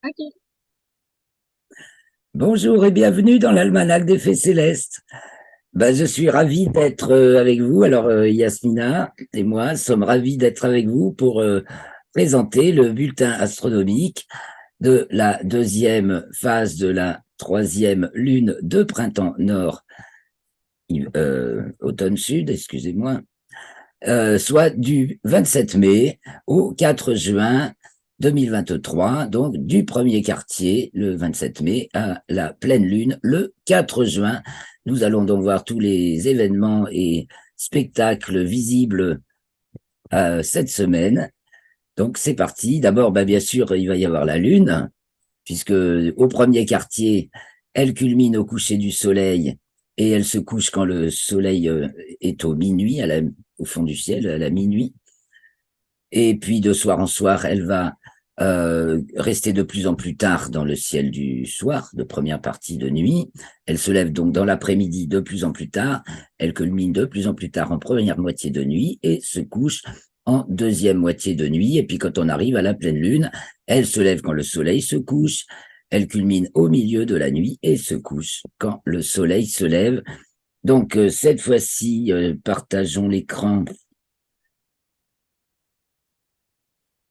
Ok. Bonjour et bienvenue dans l'Almanach des Faits Célestes. Je suis ravi d'être avec vous. Alors, Yasmina et moi sommes ravis d'être avec vous pour présenter le bulletin astronomique de la deuxième phase de la troisième lune de printemps nord, automne sud, excusez-moi, soit du 27 mai au 4 juin 2023, donc du premier quartier, le 27 mai, à la pleine lune, le 4 juin. Nous allons donc voir tous les événements et spectacles visibles cette semaine. Donc c'est parti. D'abord, bien sûr, il va y avoir la lune, puisque au premier quartier, elle culmine au coucher du soleil et elle se couche quand le soleil est au minuit, au fond du ciel, à la minuit. Et puis de soir en soir, elle va rester de plus en plus tard dans le ciel du soir, de première partie de nuit. Elle se lève donc dans l'après-midi de plus en plus tard. Elle culmine de plus en plus tard en première moitié de nuit et se couche en deuxième moitié de nuit. Et puis quand on arrive à la pleine lune, elle se lève quand le soleil se couche. Elle culmine au milieu de la nuit et se couche quand le soleil se lève. Donc cette fois-ci, partageons l'écran.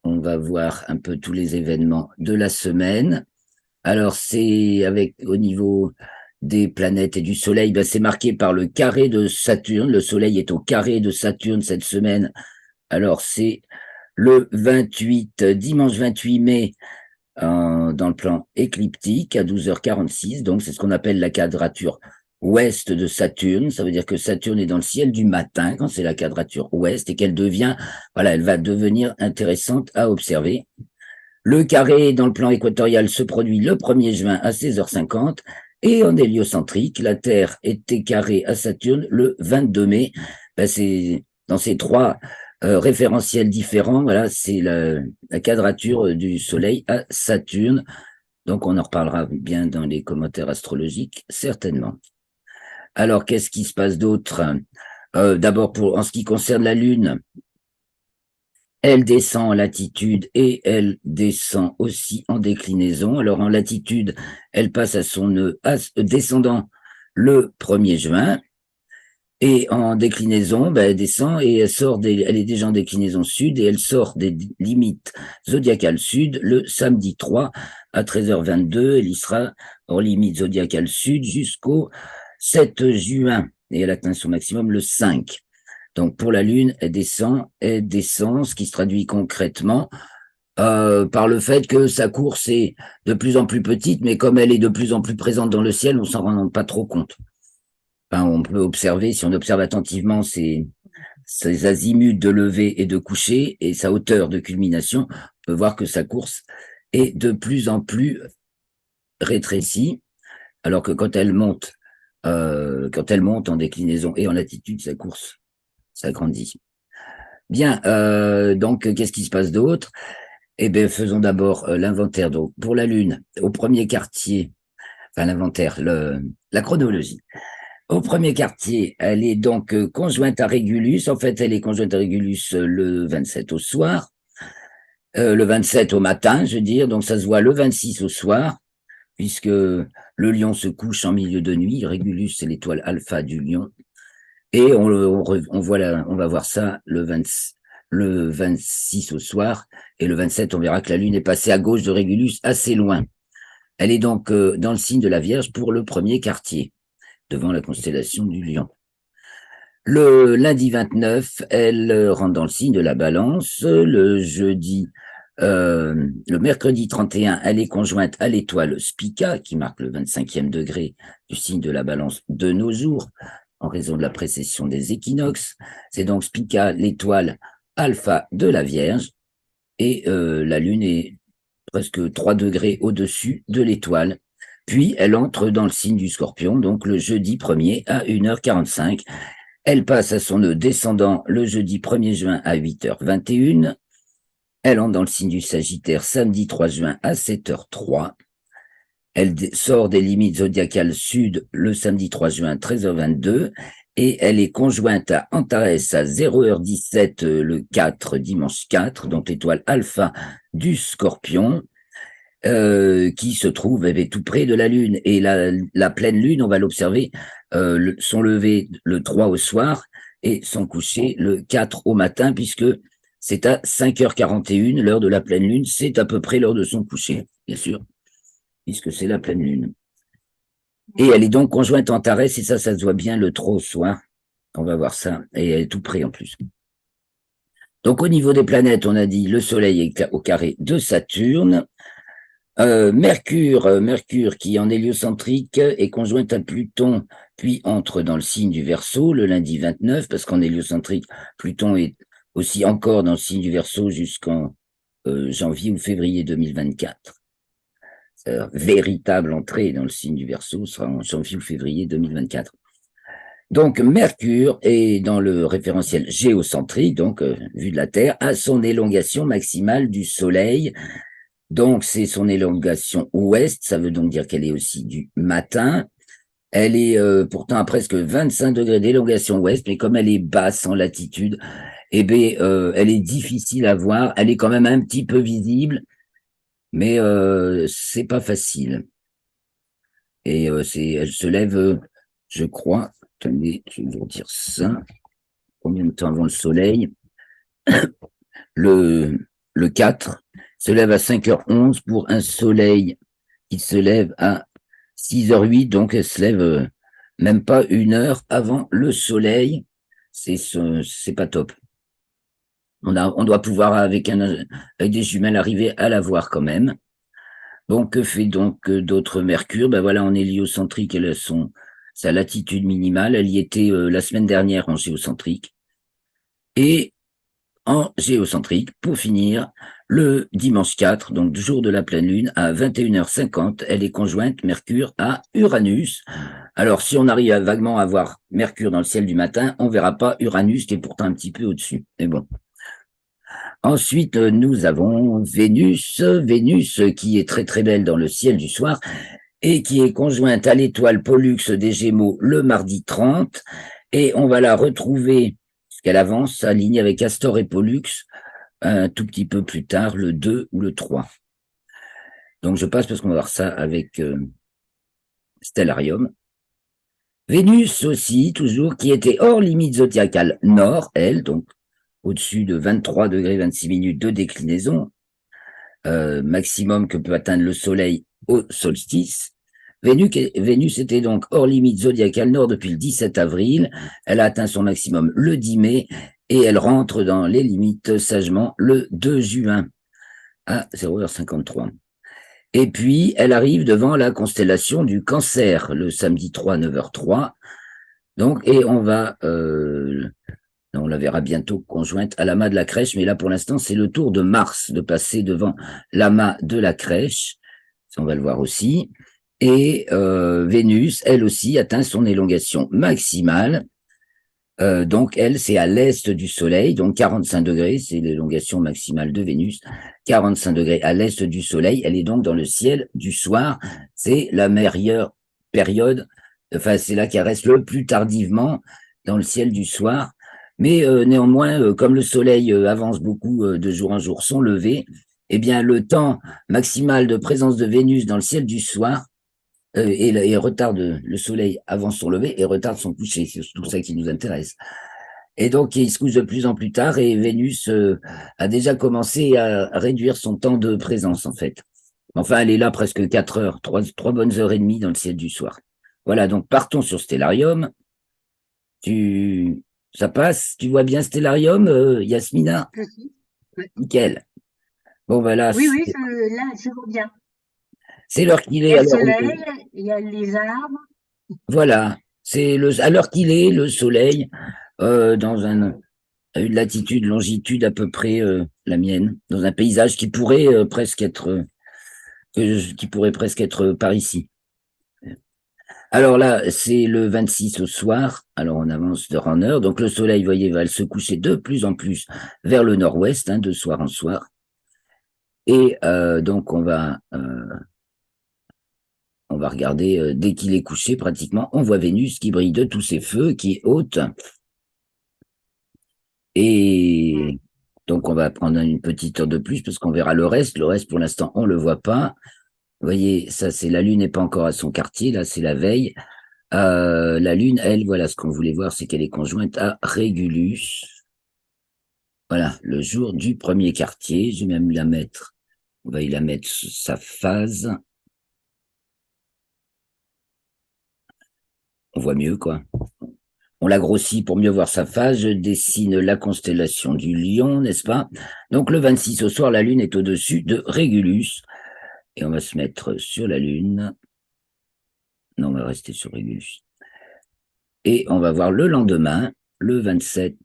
On va voir un peu tous les événements de la semaine. Alors, c'est avec au niveau des planètes et du Soleil, c'est marqué par le carré de Saturne. Le Soleil est au carré de Saturne cette semaine. Alors, c'est le 28, dimanche 28 mai, dans le plan écliptique à 12h46. Donc, c'est ce qu'on appelle la quadrature ouest de Saturne. Ça veut dire que Saturne est dans le ciel du matin quand c'est la quadrature ouest et qu'elle devient, voilà, elle va devenir intéressante à observer. Le carré dans le plan équatorial se produit le 1er juin à 16h50 et en héliocentrique, la Terre était carrée à Saturne le 22 mai. C'est dans ces trois référentiels différents, voilà, c'est la quadrature du Soleil à Saturne. Donc on en reparlera bien dans les commentaires astrologiques, certainement. Alors qu'est-ce qui se passe d'autre? D'abord, en ce qui concerne la Lune, elle descend en latitude et elle descend aussi en déclinaison. Alors en latitude, elle passe à son descendant le 1er juin et en déclinaison, elle descend et elle est déjà en déclinaison sud et elle sort des limites zodiacales sud le samedi 3 à 13h22. Elle y sera en limite zodiacale sud jusqu'au 7 juin et elle atteint son maximum le 5. Donc pour la Lune, elle descend, ce qui se traduit concrètement par le fait que sa course est de plus en plus petite, mais comme elle est de plus en plus présente dans le ciel, on s'en rend pas trop compte. Enfin, on peut observer, si on observe attentivement ses azimuts de lever et de coucher et sa hauteur de culmination, on peut voir que sa course est de plus en plus rétrécie, alors que quand elle monte en déclinaison et en latitude, sa course s'agrandit. Bien, donc qu'est-ce qui se passe d'autre? Eh bien, faisons d'abord l'inventaire. Donc, pour la Lune, au premier quartier, enfin l'inventaire, la chronologie. Au premier quartier, elle est donc conjointe à Régulus. En fait, elle est conjointe à Régulus le 27 au soir, le 27 au matin, je veux dire. Donc, ça se voit le 26 au soir, puisque le Lion se couche en milieu de nuit. Régulus, c'est l'étoile alpha du Lion. Et on va voir ça le 26 au soir. Et le 27, on verra que la Lune est passée à gauche de Régulus assez loin. Elle est donc dans le signe de la Vierge pour le premier quartier, devant la constellation du Lion. Le lundi 29, elle rentre dans le signe de la Balance. Le mercredi 31, elle est conjointe à l'étoile Spica, qui marque le 25e degré du signe de la Balance de nos jours, en raison de la précession des équinoxes. C'est donc Spica, l'étoile alpha de la Vierge, et la Lune est presque 3 degrés au-dessus de l'étoile. Puis elle entre dans le signe du Scorpion, donc le jeudi 1er à 1h45. Elle passe à son nœud descendant le jeudi 1er juin à 8h21. Elle entre dans le signe du Sagittaire samedi 3 juin à 7h03. Elle sort des limites zodiacales sud le samedi 3 juin 13h22 et elle est conjointe à Antares à 0h17 le 4 dimanche 4, donc l'étoile alpha du Scorpion. qui se trouve tout près de la Lune. Et la pleine Lune, on va l'observer, son lever le 3 au soir et son coucher le 4 au matin, puisque c'est à 5h41, l'heure de la pleine Lune, c'est à peu près l'heure de son coucher, bien sûr, puisque c'est la pleine Lune. Et elle est donc conjointe Antares, et ça se voit bien le 3 au soir. On va voir ça, et elle est tout près en plus. Donc au niveau des planètes, on a dit le Soleil est au carré de Saturne. Mercure qui en héliocentrique est conjointe à Pluton, puis entre dans le signe du Verseau le lundi 29, parce qu'en héliocentrique, Pluton est aussi encore dans le signe du Verseau jusqu'en janvier ou février 2024. Véritable entrée dans le signe du Verseau sera en janvier ou février 2024. Donc Mercure est dans le référentiel géocentrique, donc vu de la Terre, à son élongation maximale du Soleil. Donc, c'est son élongation ouest, ça veut donc dire qu'elle est aussi du matin. Elle est pourtant à presque 25 degrés d'élongation ouest, mais comme elle est basse en latitude, eh bien, elle est difficile à voir. Elle est quand même un petit peu visible, mais c'est pas facile. Et elle se lève, je crois, attendez, je vais vous dire ça, combien de temps avant le soleil? Le 4 se lève à 5h11 pour un soleil qui se lève à 6h08, donc elle se lève même pas une heure avant le soleil. C'est pas top. On doit pouvoir, avec des jumelles, arriver à la voir quand même. Bon, que fait donc d'autres Mercure? Ben voilà, en héliocentrique, elle a sa latitude minimale. Elle y était la semaine dernière en géocentrique. Et en géocentrique, pour finir, le dimanche 4, donc jour de la pleine lune, à 21h50, elle est conjointe Mercure à Uranus. Alors, si on arrive vaguement à voir Mercure dans le ciel du matin, on verra pas Uranus qui est pourtant un petit peu au-dessus. Mais bon. Ensuite, nous avons Vénus, Vénus qui est très très belle dans le ciel du soir et qui est conjointe à l'étoile Pollux des Gémeaux le mardi 30. Et on va la retrouver, puisqu'elle avance, alignée avec Castor et Pollux, un tout petit peu plus tard, le 2 ou le 3. Donc je passe parce qu'on va voir ça avec Stellarium. Vénus aussi, toujours, qui était hors limite zodiacale nord, elle, donc au-dessus de 23 degrés 26 minutes de déclinaison, maximum que peut atteindre le Soleil au solstice. Vénus était donc hors limite zodiacale nord depuis le 17 avril. Elle a atteint son maximum le 10 mai et elle rentre dans les limites sagement le 2 juin à 0h53. Et puis, elle arrive devant la constellation du Cancer le samedi 3 à 9h03. Donc, et on la verra bientôt conjointe à l'amas de la crèche, mais là pour l'instant c'est le tour de Mars de passer devant l'amas de la crèche, on va le voir aussi, et Vénus, elle aussi, atteint son élongation maximale, donc elle c'est à l'est du Soleil, donc 45 degrés, c'est l'élongation maximale de Vénus, 45 degrés à l'est du Soleil, elle est donc dans le ciel du soir, c'est la meilleure période, enfin c'est là qu'elle reste le plus tardivement dans le ciel du soir. Mais néanmoins, comme le soleil avance beaucoup de jour en jour son lever, eh bien le temps maximal de présence de Vénus dans le ciel du soir et retarde le soleil avant son lever et retarde son coucher. C'est tout ça qui nous intéresse. Et donc il se couche de plus en plus tard et Vénus a déjà commencé à réduire son temps de présence en fait. Enfin, elle est là presque 4 heures, 3 bonnes heures et demie dans le ciel du soir. Voilà, donc partons sur Stellarium. Ça passe? Tu vois bien Stellarium, Yasmina? Oui, Nickel. Bon, voilà, oui, là, je vois bien. c'est l'heure qu'il Il y est. a le Alors, soleil, il y a les arbres. voilà, à l'heure qu'il est, le soleil, dans à une latitude, longitude à peu près la mienne, dans un paysage qui pourrait presque être, qui pourrait presque être par ici. Alors là, c'est le 26 au soir. Alors on avance d'heure en heure. Donc le soleil, vous voyez, va se coucher de plus en plus vers le nord-ouest, de soir en soir. Et donc on va regarder dès qu'il est couché pratiquement, on voit Vénus qui brille de tous ses feux, qui est haute. Et donc on va prendre une petite heure de plus parce qu'on verra le reste. Le reste pour l'instant on le voit pas. Vous voyez, ça, c'est la Lune n'est pas encore à son quartier, là, c'est la veille. La Lune, elle, voilà, ce qu'on voulait voir, c'est qu'elle est conjointe à Régulus. Voilà, le jour du premier quartier. Je vais même la mettre, on va y la mettre sous sa phase. On voit mieux, quoi. On la grossit pour mieux voir sa phase. Je dessine la constellation du Lion, n'est-ce pas? Donc, le 26 au soir, la Lune est au-dessus de Régulus. Et on va se mettre sur la Lune. Non, on va rester sur Régulus. Et on va voir le lendemain, le 27.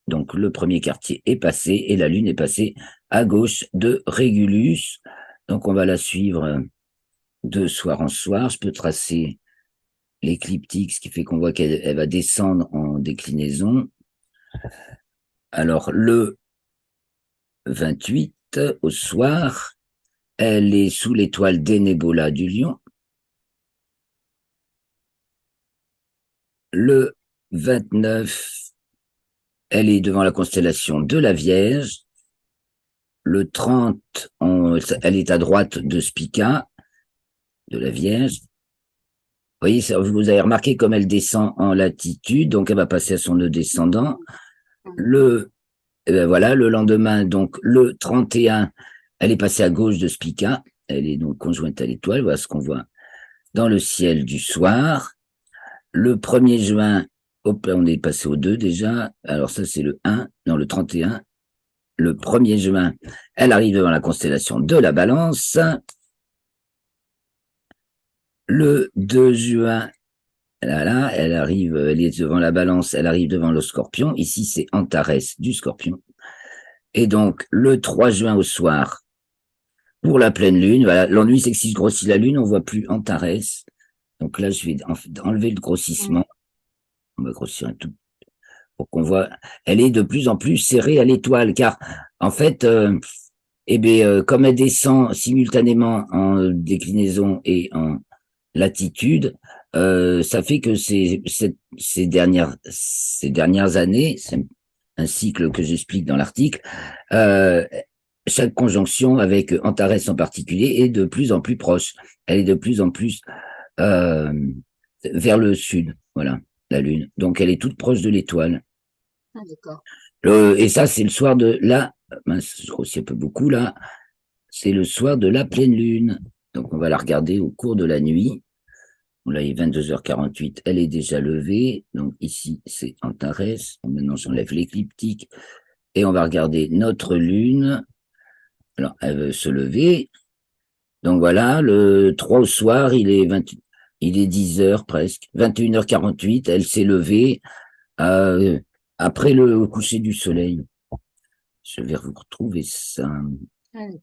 Donc, le premier quartier est passé et la Lune est passée à gauche de Régulus. Donc, on va la suivre de soir en soir. Je peux tracer l'écliptique, ce qui fait qu'on voit qu'elle va descendre en déclinaison. Alors, le 28 au soir, elle est sous l'étoile d'Enebola du Lion. Le 29, elle est devant la constellation de la Vierge. Le 30, elle est à droite de Spica, de la Vierge. Vous voyez, vous avez remarqué comme elle descend en latitude, donc elle va passer à son nœud descendant. Eh ben voilà, le lendemain, donc le 31, elle est passée à gauche de Spica. Elle est donc conjointe à l'étoile. Voilà ce qu'on voit dans le ciel du soir. Le 1er juin, hop, on est passé au 2 déjà. Alors ça, c'est le 1, non, le 31. Le 1er juin, elle arrive devant la constellation de la Balance. Le 2 juin, là, elle arrive, elle est devant la Balance, elle arrive devant le Scorpion. Ici, c'est Antares du Scorpion. Et donc, le 3 juin au soir, pour la pleine lune, voilà, l'ennui, c'est que si je grossis la lune, on voit plus Antares. Donc là, je vais enlever le grossissement. On va grossir un tout pour qu'on voit. Elle est de plus en plus serrée à l'étoile, car en fait, comme elle descend simultanément en déclinaison et en latitude, ça fait que ces dernières années, c'est un cycle que j'explique dans l'article, chaque conjonction avec Antares en particulier est de plus en plus proche. Elle est de plus en plus euh, vers le sud, voilà, la Lune. Donc elle est toute proche de l'étoile. Ah, d'accord. Et ça, c'est le soir de la... Mince, je grossis un peu beaucoup là. C'est le soir de la pleine lune. Donc on va la regarder au cours de la nuit. Là, il est 22h48, elle est déjà levée. Donc ici, c'est Antares. Maintenant, j'enlève l'écliptique. Et on va regarder notre lune. Alors, elle veut se lever. Donc voilà, le 3 au soir, il est 10 heures presque. 21h48, elle s'est levée euh, après le coucher du soleil. Je vais vous retrouver ça Ah, d'accord.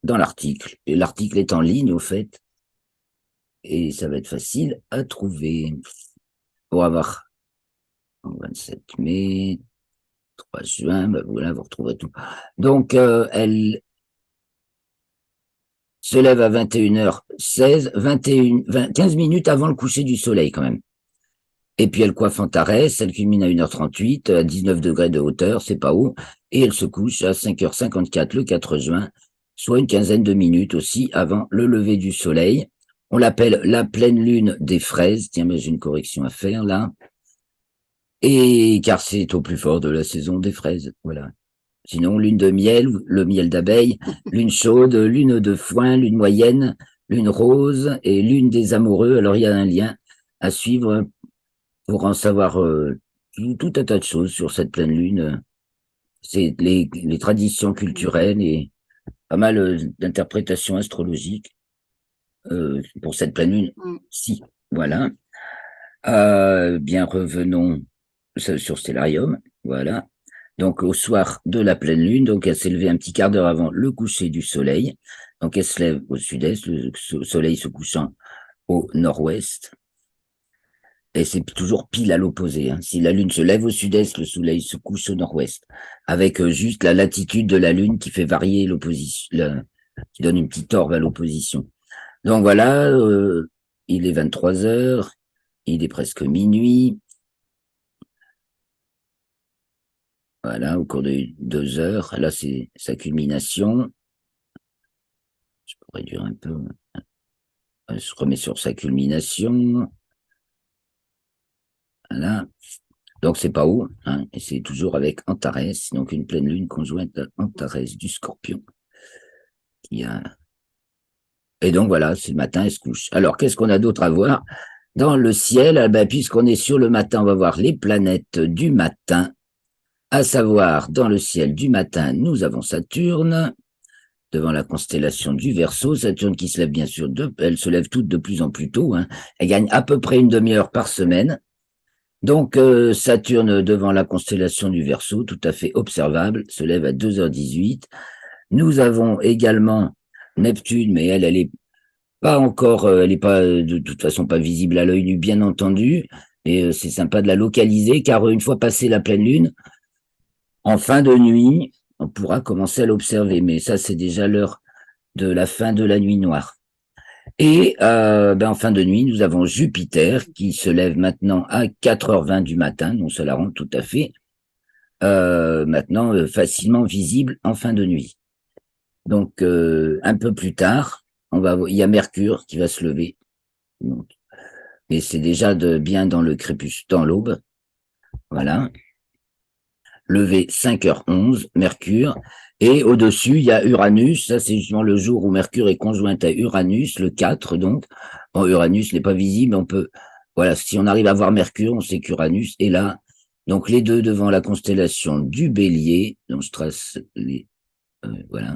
dans l'article. Et l'article est en ligne, au fait. Et ça va être facile à trouver. Pour avoir 27 mai, 3 juin, ben voilà, vous retrouverez tout. Donc, elle se lève à 21h16, 15 minutes avant le coucher du soleil quand même. Et puis elle coiffe Antares, elle culmine à 1h38, à 19 degrés de hauteur, c'est pas haut, et elle se couche à 5h54 le 4 juin, soit une quinzaine de minutes aussi avant le lever du soleil. On l'appelle la pleine lune des fraises. Tiens, mais j'ai une correction à faire là. Et car c'est au plus fort de la saison des fraises, voilà. Sinon, lune de miel, le miel d'abeille, lune chaude, lune de foin, lune moyenne, lune rose et lune des amoureux. Alors, il y a un lien à suivre pour en savoir tout un tas de choses sur cette pleine lune. C'est les traditions culturelles et pas mal d'interprétations astrologiques pour cette pleine lune. Mm. Si, voilà. Bien, revenons sur Stellarium, voilà. Donc, au soir de la pleine lune, donc elle s'est levée un petit quart d'heure avant le coucher du soleil. Donc, elle se lève au sud-est, le soleil se couchant au nord-ouest. Et c'est toujours pile à l'opposé, hein. Si la lune se lève au sud-est, le soleil se couche au nord-ouest. Avec juste la latitude de la lune qui fait varier l'opposition, qui donne une petite orbe à l'opposition. Donc voilà, il est 23 heures, il est presque minuit. Voilà, au cours de 2 heures. Là, c'est sa culmination. Je réduire un peu. Elle se remet sur sa culmination. Voilà. Donc, c'est pas haut, hein, et c'est toujours avec Antares, donc une pleine lune conjointe à Antares du Scorpion. Et donc, voilà, c'est le matin, elle se couche. Alors, qu'est-ce qu'on a d'autre à voir? Dans le ciel, ah ben, puisqu'on est sur le matin, on va voir les planètes du matin. À savoir, dans le ciel du matin, nous avons Saturne, devant la constellation du Verseau. Saturne qui se lève bien sûr, elle se lève toute de plus en plus tôt. Hein. Elle gagne à peu près une demi-heure par semaine. Donc, Saturne devant la constellation du Verseau, tout à fait observable, se lève à 2h18. Nous avons également Neptune, mais elle est pas encore, elle est pas de toute façon pas visible à l'œil nu, bien entendu. Et c'est sympa de la localiser, car une fois passée la pleine lune, en fin de nuit, on pourra commencer à l'observer. Mais ça, c'est déjà l'heure de la fin de la nuit noire. Et en fin de nuit, nous avons Jupiter qui se lève maintenant à 4h20 du matin, donc ça la rend tout à fait maintenant facilement visible en fin de nuit. Donc un peu plus tard, il y a Mercure qui va se lever. Donc, et c'est déjà bien dans le crépuscule, dans l'aube. Voilà. Levé 5h11, Mercure. Et au-dessus, il y a Uranus. Ça, c'est justement le jour où Mercure est conjointe à Uranus, le 4, donc. Bon, Uranus n'est pas visible, on peut, voilà, si on arrive à voir Mercure, on sait qu'Uranus est là. Donc, les deux devant la constellation du Bélier. Donc, je trace voilà.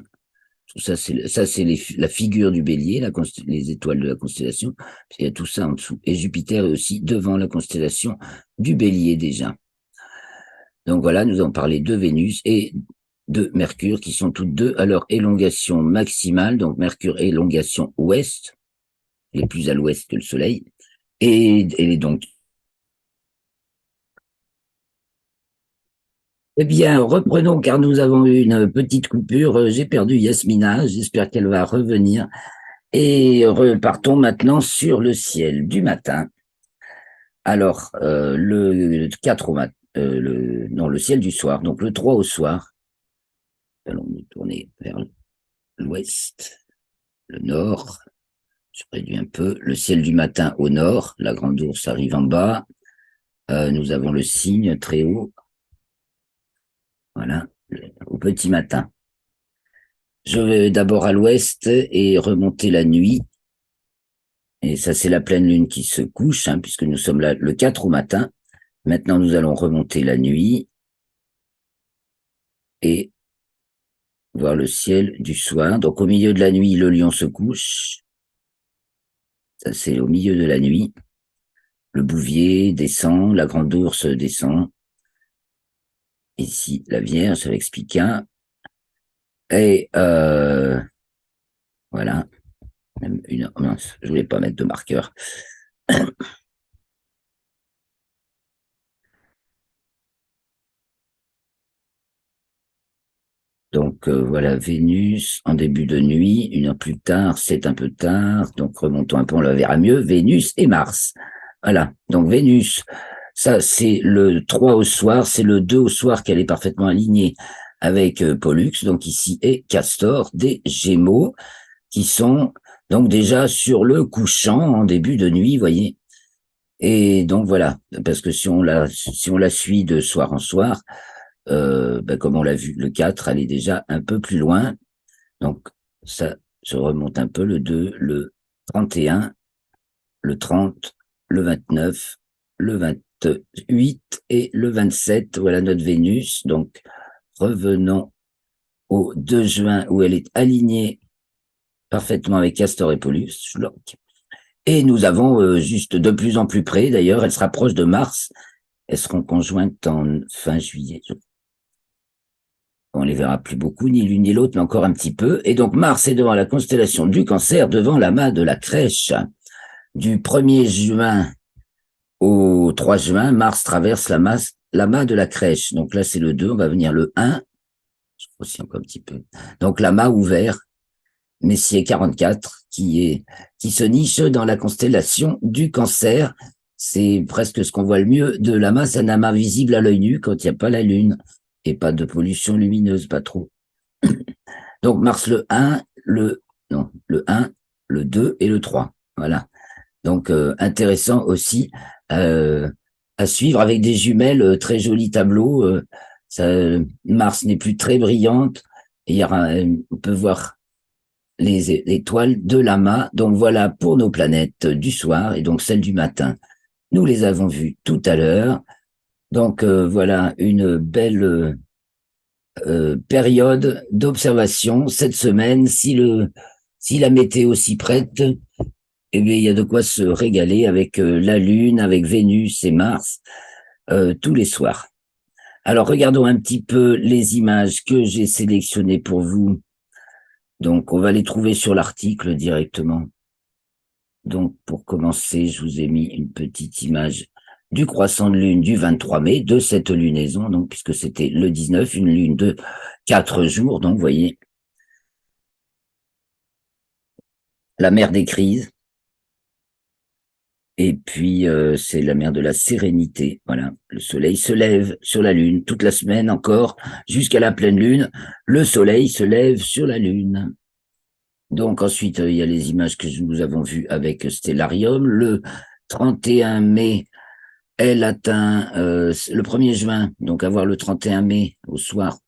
Tout ça, c'est la figure du Bélier, les étoiles de la constellation. Il y a tout ça en dessous. Et Jupiter est aussi devant la constellation du Bélier, déjà. Donc voilà, nous allons parler de Vénus et de Mercure, qui sont toutes deux à leur élongation maximale. Donc Mercure élongation ouest, elle est plus à l'ouest que le Soleil. Et elle est donc... Eh bien, reprenons, car nous avons eu une petite coupure. J'ai perdu Yasmina, j'espère qu'elle va revenir. Et repartons maintenant sur le ciel du matin. Alors, le 4 au matin, le ciel du soir, donc le 3 au soir. Allons nous tourner vers l'ouest, le nord. Je réduis un peu. Le ciel du matin au nord, la grande ours arrive en bas. Nous avons le cygne très haut. Voilà, au petit matin. Je vais d'abord à l'ouest et remonter la nuit. Et ça, c'est la pleine lune qui se couche, hein, puisque nous sommes là le 4 au matin. Maintenant, nous allons remonter la nuit et voir le ciel du soir. Donc, au milieu de la nuit, le lion se couche. Ça, c'est au milieu de la nuit. Le bouvier descend, la grande ours descend. Ici, la Vierge avec Spica. Et voilà. Même mince, je voulais pas mettre de marqueur. Donc voilà, Vénus en début de nuit, une heure plus tard, c'est un peu tard, donc remontons un peu, on la verra mieux, Vénus et Mars. Voilà, donc Vénus, ça c'est le 3 au soir, c'est le 2 au soir qu'elle est parfaitement alignée avec Pollux, donc ici est Castor, des Gémeaux, qui sont donc déjà sur le couchant en début de nuit, voyez. Et donc voilà, parce que si on la suit de soir en soir, comme on l'a vu, le 4, elle est déjà un peu plus loin. Donc, ça, je remonte un peu, le 2, le 31, le 30, le 29, le 28 et le 27. Voilà notre Vénus. Donc, revenons au 2 juin où elle est alignée parfaitement avec Castor et Pollux. Et nous avons juste de plus en plus près, d'ailleurs, elle se rapproche de Mars. Elles seront conjointes en fin juillet, on les verra plus beaucoup, ni l'une ni l'autre, mais encore un petit peu. Et donc Mars est devant la constellation du Cancer, devant l'amas de la Crèche. Du 1er juin au 3 juin, Mars traverse l'amas de la Crèche. Donc là, c'est le 2, on va venir le 1. Je crois aussi encore un petit peu. Donc l'amas ouvert, Messier 44, qui se niche dans la constellation du Cancer. C'est presque ce qu'on voit le mieux de l'amas. C'est un amas visible à l'œil nu quand il n'y a pas la Lune et pas de pollution lumineuse, pas trop. Donc Mars le 1, le 1, le 2 et le 3. Voilà. Donc, intéressant aussi à suivre avec des jumelles, très jolis tableaux. Mars n'est plus très brillante. Et on peut voir les étoiles de l'amas. Donc, voilà pour nos planètes du soir et donc celles du matin. Nous les avons vues tout à l'heure. Donc, voilà une belle période d'observation cette semaine. Si la météo s'y prête, eh bien, il y a de quoi se régaler avec la Lune, avec Vénus et Mars, tous les soirs. Alors, regardons un petit peu les images que j'ai sélectionnées pour vous. Donc, on va les trouver sur l'article directement. Donc, pour commencer, je vous ai mis une petite image du croissant de lune du 23 mai, de cette lunaison, donc, puisque c'était le 19, une lune de 4 jours, donc, vous voyez, la mer des crises. Et puis, c'est la mer de la sérénité. Voilà, le soleil se lève sur la lune toute la semaine encore, jusqu'à la pleine lune. Le soleil se lève sur la lune. Donc ensuite, il y a les images que nous avons vues avec Stellarium. Le 31 mai, elle atteint le 1er juin, donc avoir le 31 mai au soir,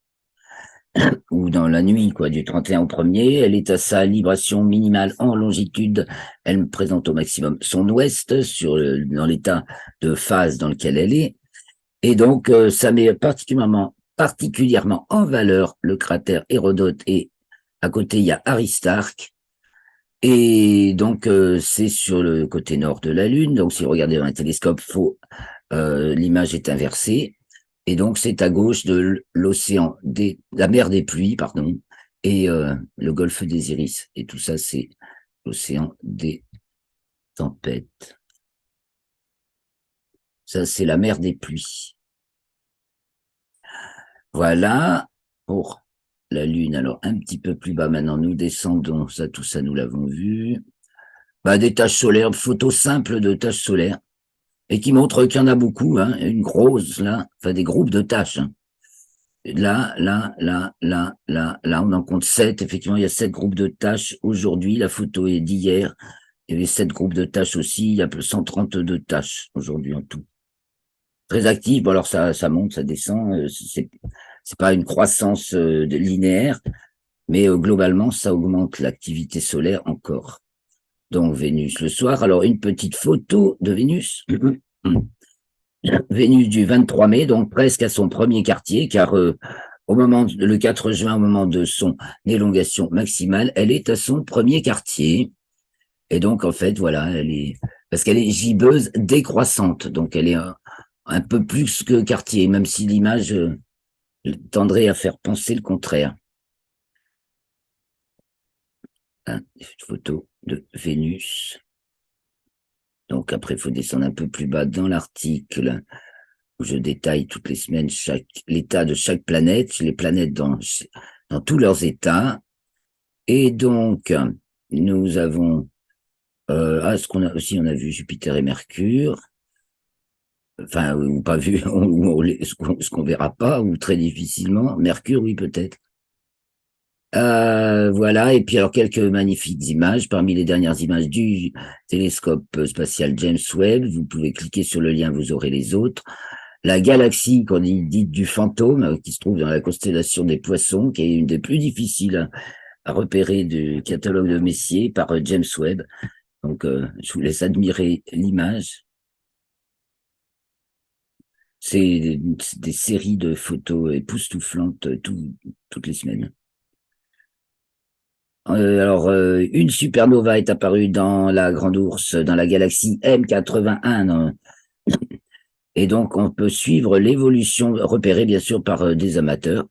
ou dans la nuit, quoi, du 31 au 1er. Elle est à sa libration minimale en longitude. Elle présente au maximum son ouest dans l'état de phase dans lequel elle est. Et donc, ça met particulièrement en valeur le cratère Hérodote. Et à côté, il y a Aristarque. Et donc, c'est sur le côté nord de la Lune. Donc, si vous regardez dans un télescope, l'image est inversée. Et donc, c'est à gauche de la mer des pluies, pardon, et le golfe des Iris. Et tout ça, c'est l'océan des tempêtes. Ça, c'est la mer des pluies. Voilà pour la Lune. Alors, un petit peu plus bas maintenant, nous descendons. Ça, tout ça, nous l'avons vu. Bah, des taches solaires, photos simples de taches solaires, et qui montrent qu'il y en a beaucoup, hein, une grosse, là, enfin des groupes de taches. Hein. Là, on en compte 7. Effectivement, il y a 7 groupes de tâches aujourd'hui. La photo est d'hier. Il y avait 7 groupes de tâches aussi. Il y a 132 tâches aujourd'hui en tout. Très actif. Bon, alors ça monte, ça descend. C'est pas une croissance linéaire, mais globalement, ça augmente l'activité solaire encore. Donc, Vénus le soir. Alors, une petite photo de Vénus. Vénus du 23 mai, donc presque à son premier quartier, car le 4 juin, au moment de son élongation maximale, elle est à son premier quartier. Et donc, en fait, voilà, parce qu'elle est gibbeuse décroissante, donc elle est un peu plus que quartier, même si l'image tendrait à faire penser le contraire. Hein, une photo de Vénus. Donc après, il faut descendre un peu plus bas dans l'article où je détaille toutes les semaines l'état de chaque planète, les planètes dans tous leurs états. Et donc, nous avons, ce qu'on a aussi, on a vu Jupiter et Mercure, enfin, ou pas vu, ce qu'on verra pas, ou très difficilement. Mercure, oui, peut-être. Voilà, et puis alors quelques magnifiques images. Parmi les dernières images du télescope spatial James Webb, vous pouvez cliquer sur le lien, vous aurez les autres. La galaxie qu'on dit du fantôme, qui se trouve dans la constellation des Poissons, qui est une des plus difficiles à repérer du catalogue de Messier par James Webb. Donc, je vous laisse admirer l'image. C'est des séries de photos époustouflantes toutes les semaines. Une supernova est apparue dans la Grande Ourse, dans la galaxie M81. Et donc, on peut suivre l'évolution, repérée bien sûr par des amateurs.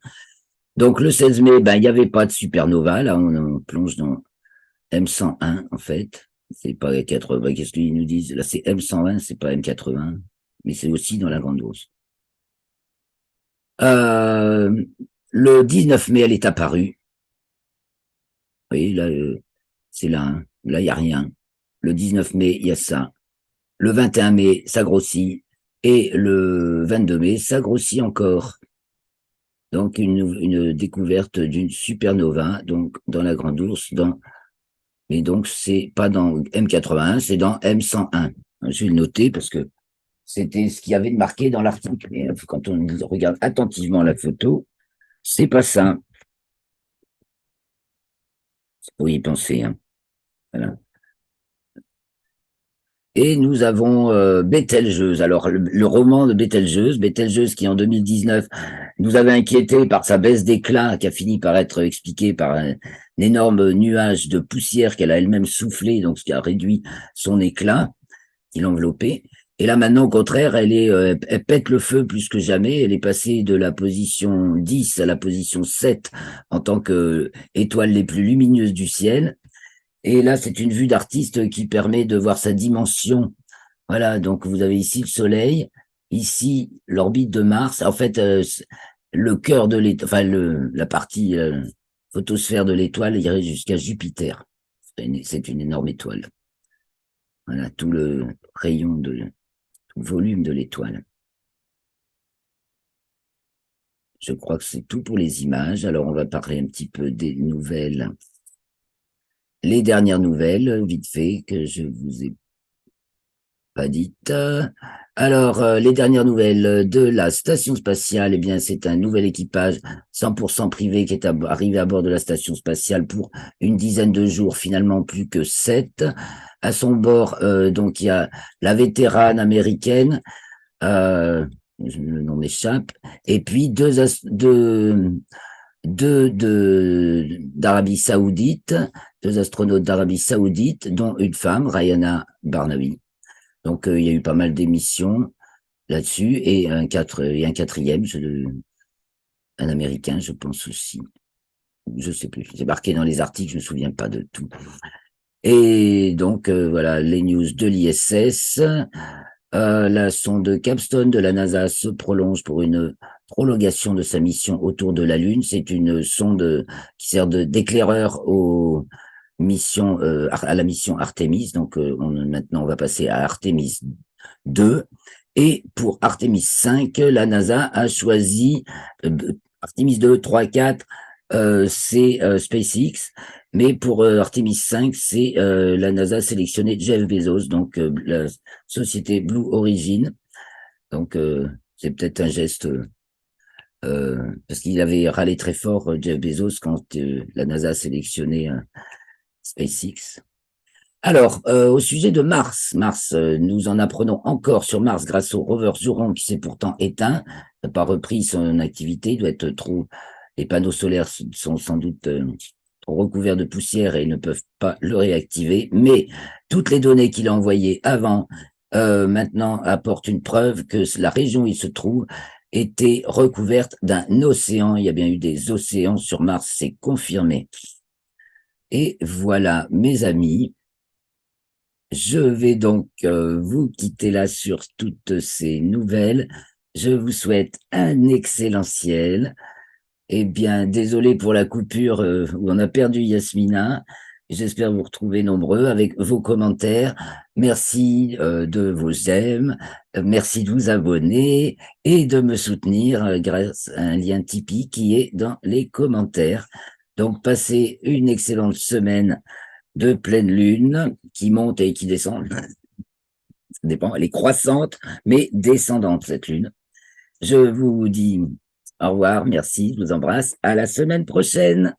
Donc, le 16 mai, il n'y avait pas de supernova. Là, on plonge dans M101, en fait. C'est pas M80. Qu'est-ce qu'ils nous disent? Là, c'est M101, c'est pas M80. Mais c'est aussi dans la Grande Ourse. Le 19 mai, elle est apparue. Oui, là, c'est là. Hein. Là, il n'y a rien. Le 19 mai, il y a ça. Le 21 mai, ça grossit. Et le 22 mai, ça grossit encore. Donc, une découverte d'une supernova, donc, dans la Grande Ourse, dans Et donc, c'est pas dans M81, c'est dans M101. Je vais le noter parce que c'était ce qu'il y avait de marqué dans l'article. Mais quand on regarde attentivement la photo, c'est pas ça. Faut y penser, hein. Voilà. Et nous avons Bételgeuse. Alors, le roman de Bételgeuse qui en 2019 nous avait inquiété par sa baisse d'éclat, qui a fini par être expliquée par un énorme nuage de poussière qu'elle a elle-même soufflé, donc ce qui a réduit son éclat, qui l'enveloppait. Et là, maintenant, au contraire, elle pète le feu plus que jamais. Elle est passée de la position 10 à la position 7 en tant que étoile les plus lumineuses du ciel. Et là, c'est une vue d'artiste qui permet de voir sa dimension. Voilà, donc vous avez ici le Soleil, ici l'orbite de Mars. En fait, le cœur de l'étoile, enfin la partie photosphère de l'étoile irait jusqu'à Jupiter. C'est une énorme étoile. Voilà, tout le rayon tout le volume de l'étoile. Je crois que c'est tout pour les images. Alors, on va parler un petit peu des nouvelles. Les dernières nouvelles, vite fait, que je vous ai pas dites. Alors, les dernières nouvelles de la station spatiale, eh bien, c'est un nouvel équipage 100% privé qui est arrivé à bord de la station spatiale pour une dizaine de jours, finalement plus que 7. À son bord, donc, il y a la vétérane américaine, euh, le nom m'échappe, et puis d'Arabie Saoudite, deux astronautes d'Arabie Saoudite, dont une femme, Rayana Barnawi. Donc, il y a eu pas mal d'émissions là-dessus, et un quatrième, un Américain, je pense aussi. Je sais plus. C'est marqué dans les articles, je me souviens pas de tout. Et donc, voilà, les news de l'ISS. La sonde Capstone de la NASA se prolonge pour une prolongation de sa mission autour de la Lune. C'est une sonde qui sert d'éclaireur aux missions, à la mission Artemis. Donc, maintenant, on va passer à Artemis 2. Et pour Artemis 5, la NASA a choisi Artemis 2, 3, 4, c'est SpaceX. Mais pour Artemis 5, c'est la NASA a sélectionné Jeff Bezos, donc la société Blue Origin. Donc, c'est peut-être un geste, parce qu'il avait râlé très fort, Jeff Bezos, quand la NASA a sélectionné SpaceX. Alors, au sujet de Mars, nous en apprenons encore sur Mars grâce au rover Zhurong qui s'est pourtant éteint, n'a pas repris son activité, il doit être trop, les panneaux solaires sont sans doute trop recouverts de poussière et ils ne peuvent pas le réactiver, mais toutes les données qu'il a envoyées avant, maintenant apportent une preuve que la région où il se trouve était recouverte d'un océan, il y a bien eu des océans sur Mars, c'est confirmé. Et voilà, mes amis. Je vais donc vous quitter là sur toutes ces nouvelles. Je vous souhaite un excellent ciel. Eh bien, désolé pour la coupure où on a perdu Yasmina. J'espère vous retrouver nombreux avec vos commentaires. Merci de vos j'aime. Merci de vous abonner et de me soutenir grâce à un lien Tipeee qui est dans les commentaires. Donc, passez une excellente semaine de pleine lune qui monte et qui descend. Ça dépend, elle est croissante, mais descendante, cette lune. Je vous dis au revoir, merci, je vous embrasse. À la semaine prochaine.